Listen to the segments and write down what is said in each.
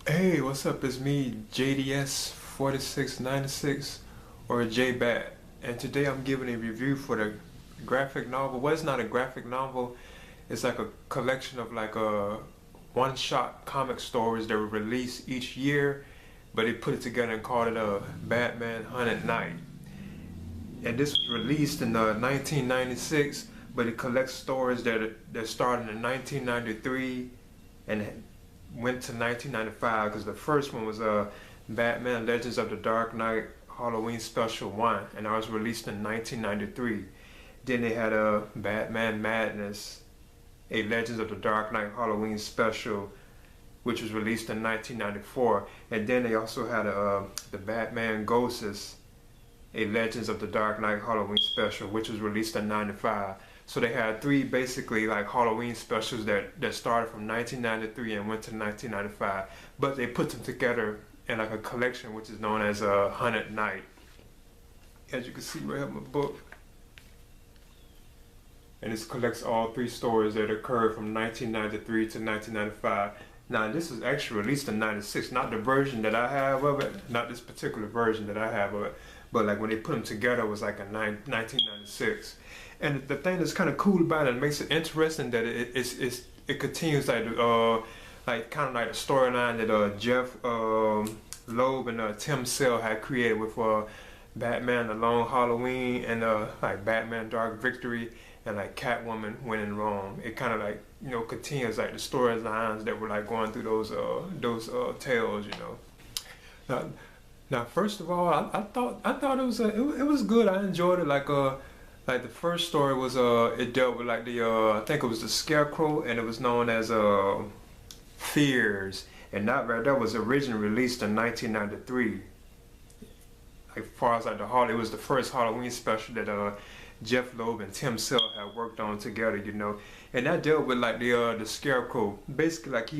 Hey, what's up? It's me, JDS 4696 or JBat, and today I'm giving a review for the graphic novel. Well, it's not a graphic novel, it's like a collection of like one-shot comic stories that were released each year, but they put it together and called it a Batman 100 Night. And this was released in 1996, but it collects stories that started in 1993 and went to 1995 because the first one was Batman Legends of the Dark Knight Halloween Special 1, and that was released in 1993. Then they had Batman Madness, a Legends of the Dark Knight Halloween Special, which was released in 1994. And then they also had the Batman Ghosts, a Legends of the Dark Knight Halloween Special, which was released in 95. So they had three basically like Halloween specials that started from 1993 and went to 1995, but they put them together in like a collection which is known as a 100 Night. As you can see right here in my book, and this collects all three stories that occurred from 1993 to 1995. Now this was actually released in 96, not the version that I have of it, not this particular version that I have of it, but like when they put them together it was like in 1996. And the thing that's kind of cool about it, makes it interesting that it continues like kind of like the storyline that Jeph, Loeb, and Tim Sale had created with Batman: The Long Halloween and like Batman: Dark Victory and like Catwoman winning Rome. It kind of like continues like the storylines that were like going through those tales. Now, now first of all, I thought it was good. I enjoyed it. Like the first story was it dealt with like the I think it was the Scarecrow, and it was known as Fears, and that was originally released in 1993. Like far as like it was the first Halloween special that Jeph Loeb and Tim Sale had worked on together, and that dealt with like the Scarecrow. Basically, like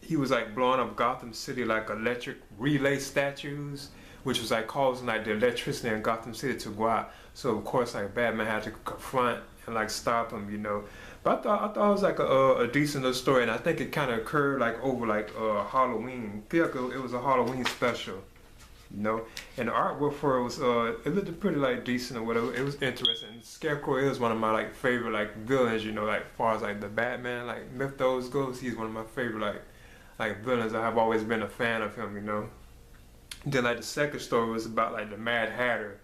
he was like blowing up Gotham City like electric relay statues, which was like causing like the electricity in Gotham City to go out. So of course like Batman had to confront and like stop him. But I thought it was like a decent little story, and I think it kind of occurred like over like Halloween. I feel like it was a Halloween special. And the artwork for it was it looked pretty like decent or whatever. It was interesting. Scarecrow is one of my like favorite like villains. Like as far as like the Batman like mythos goes, he's one of my favorite like villains. I have always been a fan of him. Then like the second story was about like the Mad Hatter.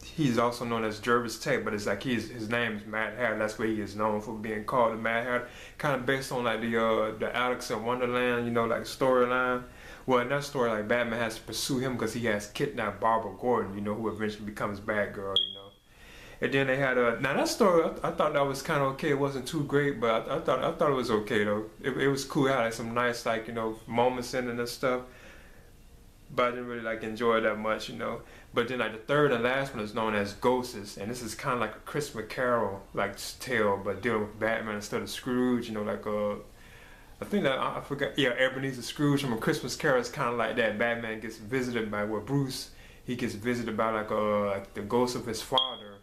He's also known as Jervis Tate, but it's like his name is Mad Hatter. That's what he is known for, being called the Mad Hatter. Kind of based on like the Alex in Wonderland, like storyline. Well, in that story, like Batman has to pursue him because he has kidnapped Barbara Gordon, who eventually becomes Batgirl. And then they had now that story, I thought that was kind of okay. It wasn't too great, but I thought it was okay though. It was cool. It had like some nice like moments in it and stuff, but I didn't really like enjoy it that much. But then like the third and last one is known as Ghosts, and this is kind of like a Christmas Carol like tale, but dealing with Batman instead of Scrooge. I think that I forgot. Yeah, Ebenezer Scrooge from A Christmas Carol is kind of like that. Batman gets visited by Bruce. He gets visited by like the ghost of his father,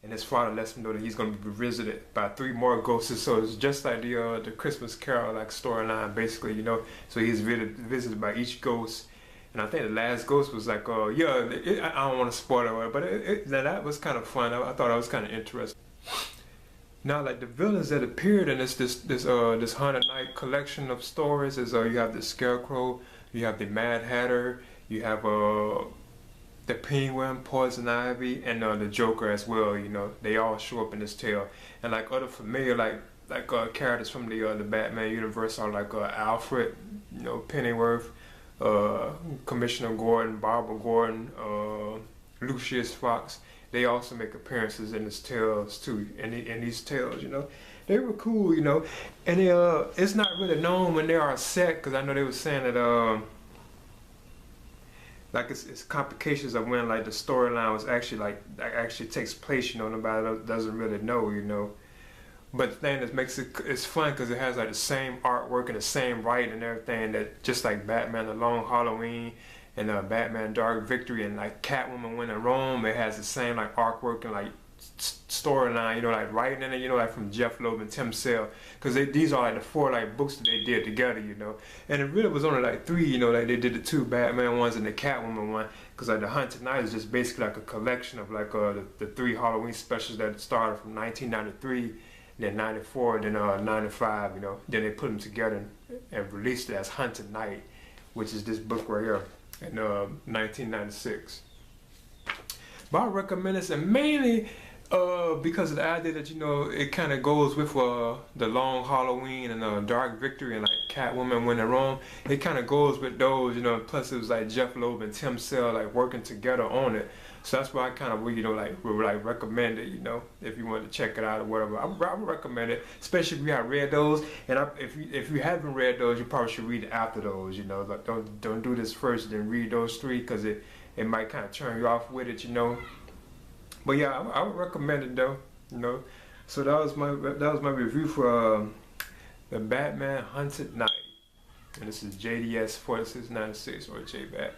and his father lets him know that he's going to be visited by three more ghosts. So it's just like the Christmas Carol like storyline basically. So he's visited by each ghost, and I think the last ghost was like I don't want to spoil it, but that was kind of fun. I thought that was kind of interesting. Now, like the villains that appeared in this 100 Night collection of stories is you have the Scarecrow, you have the Mad Hatter, you have the Penguin, Poison Ivy, and the Joker as well. They all show up in this tale, and like other familiar like characters from the Batman universe are like Alfred, Pennyworth, Commissioner Gordon, Barbara Gordon, Lucius Fox. They also make appearances in these tales too. In these tales, they were cool, and it's not really known when they are set, because I know they were saying that like it's complications of when like the storyline was actually like actually takes place. Nobody doesn't really know. But the thing that makes it's fun because it has like the same artwork and the same writing and everything, that just like Batman: The Long Halloween and Batman: Dark Victory and like Catwoman winning Rome, it has the same like artwork and like storyline, you know, like writing in it, you know, like from Jeph Loeb and Tim Sale, because these are like the 4 like books that they did together, you know. And it really was only like 3, you know, like they did the 2 Batman ones and the Catwoman one, because like the Haunted Night is just basically like a collection of like the 3 Halloween specials that started from 1993, then 94, then 95, you know. Then they put them together and released it as Haunted Night, which is this book right here in 1996. But I recommend this, and mainly because of the idea that, you know, it kind of goes with the Long Halloween and Dark Victory and like Catwoman When in Rome. It kind of goes with those, you know. Plus it was like Jeph Loeb and Tim Sale like working together on it. So that's why I kind of, you know, like would like recommend it, you know, if you want to check it out or whatever. I would recommend it, especially if you have read those. And if you haven't read those, you probably should read it after those, you know. Like don't do this first, then read those 3, because it might kind of turn you off with it, you know. But yeah, I would recommend it though, you know. So that was my review for the Batman Haunted Night, and this is JDS 4696 or JBat.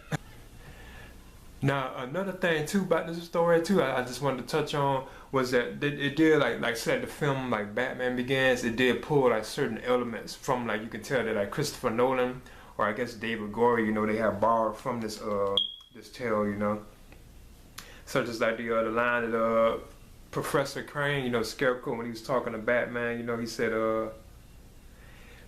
Now another thing too about this story too, I just wanted to touch on was that it did like said the film like Batman Begins, it did pull like certain elements from, like, you can tell that like Christopher Nolan or I guess David Goyer, you know, they have borrowed from this tale, you know. Such as like the line that Professor Crane, you know, Scarecrow, when he was talking to Batman, you know, he said,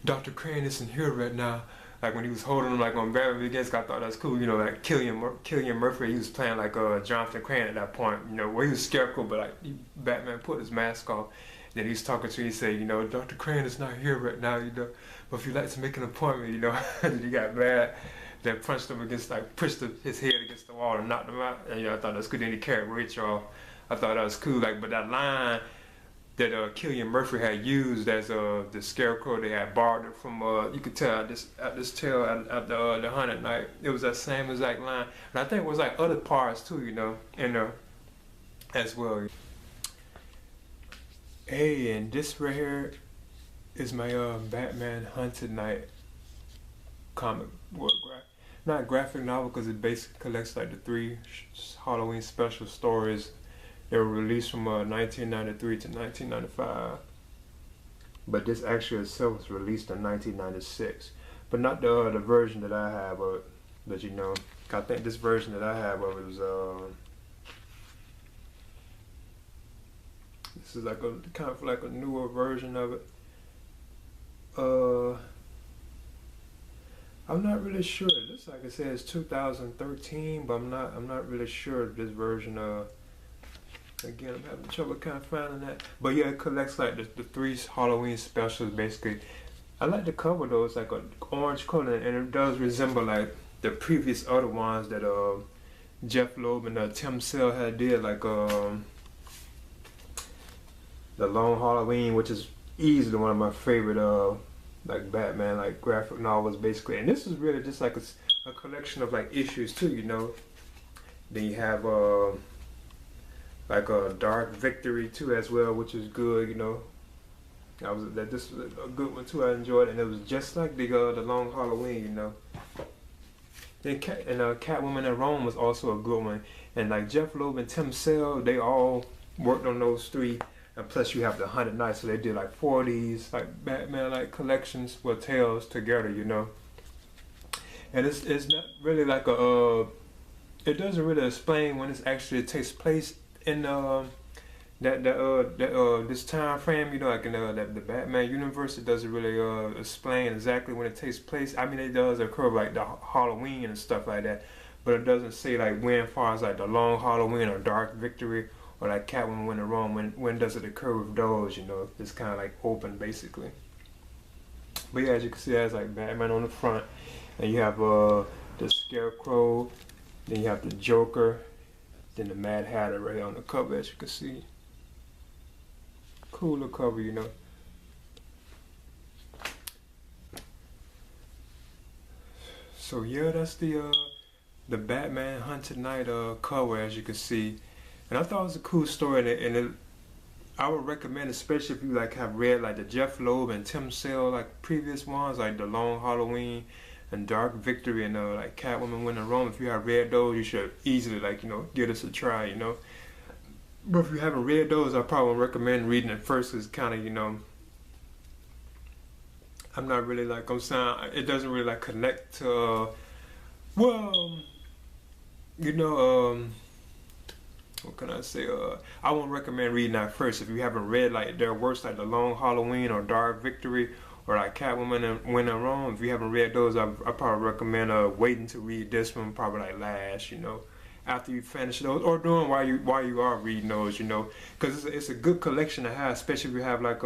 Dr. Crane isn't here right now. Like when he was holding him like on Batman Begins, I thought that was cool, you know, like Cillian Murphy, he was playing like Jonathan Crane at that point, you know, where he was Scarecrow, but like Batman put his mask off. Then he's talking to, he said, you know, Dr. Crane is not here right now, you know, but if you'd like to make an appointment, you know, and he got mad. That punched him against, like, pushed his head against the wall and knocked him out. And, you know, I thought that was good. Then he carried Rachel off. I thought that was cool. Like, but that line that Cillian Murphy had used as the Scarecrow, they had borrowed it from. You could tell at this tale at the Haunted Night. It was that same exact line. And I think it was like other parts too, you know, in there as well. Hey, and this right here is my Batman Haunted Night comic book, right? Not graphic novel, because it basically collects like the 3 Halloween special stories that were released from 1993 to 1995. But this actually itself was released in 1996, but not the version that I have of it. But you know, I think this version that I have of it was this is like a kind of like a newer version of it. I'm not really sure. It looks like it says 2013, but I'm not really sure of this version. Again, I'm having trouble kind of finding that. But yeah, it collects like the 3 Halloween specials basically. I like the cover though. It's like an orange color, and it does resemble like the previous other ones that Jeph Loeb and Tim Sale had did, like the Long Halloween, which is easily one of my favorite like Batman like graphic novels basically. And this is really just like a collection of like issues too, you know. Then you have like a Dark Victory too as well, which is good, you know. This was a good one too. I enjoyed it, and it was just like the Long Halloween, you know. Then Catwoman in Rome was also a good one, and like Jeph Loeb and Tim Sale, they all worked on those 3. And plus you have the Haunted Night, so they did like 4 of these like Batman like collections with tales together, you know. And it's not really like it doesn't really explain when it actually takes place in this time frame, you know, like in the Batman universe. It doesn't really explain exactly when it takes place. I mean, it does occur like the Halloween and stuff like that, but it doesn't say like when, as far as like the Long Halloween or Dark Victory, or like Catwoman When in Rome, when does it occur with those, you know. It's kind of like open basically. But yeah, as you can see, it has like Batman on the front, and you have the Scarecrow, then you have the Joker, then the Mad Hatter right on the cover, as you can see. Cooler cover, you know. So yeah, that's the Batman Haunted Night cover, as you can see. And I thought it was a cool story, and I would recommend, especially if you like have read like the Jeph Loeb and Tim Sale like previous ones, like the Long Halloween and Dark Victory and like Catwoman When in Rome. If you have read those, you should easily, like, you know, give this a try, you know. But if you haven't read those, I probably recommend reading it first. Cause kind of, you know, I'm not really like I'm saying it doesn't really like connect to well, you know, what can I say? I won't recommend reading that first if you haven't read like their works like The Long Halloween or Dark Victory or like Catwoman and When in Rome. If you haven't read those, I probably recommend waiting to read this one probably like last, you know, after you finish those or doing while you are reading those, you know, because it's a good collection to have, especially if you have like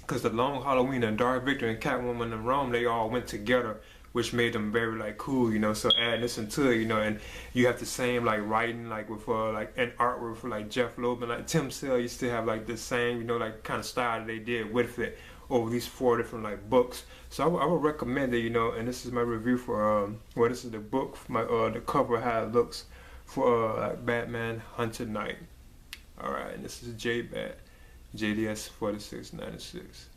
because the Long Halloween and Dark Victory and Catwoman and Rome, they all went together, which made them very like cool, you know. So add this into it, you know, and you have the same like writing like with like and artwork for like Jeph Loeb and like Tim Sale. You still have like the same, you know, like kind of style that they did with it over these 4 different like books. So I would recommend it, you know. And this is my review for well, this is the book, my the cover how it looks for like Batman Hunted Knight. All right, and this is J Bat. JDS 4696.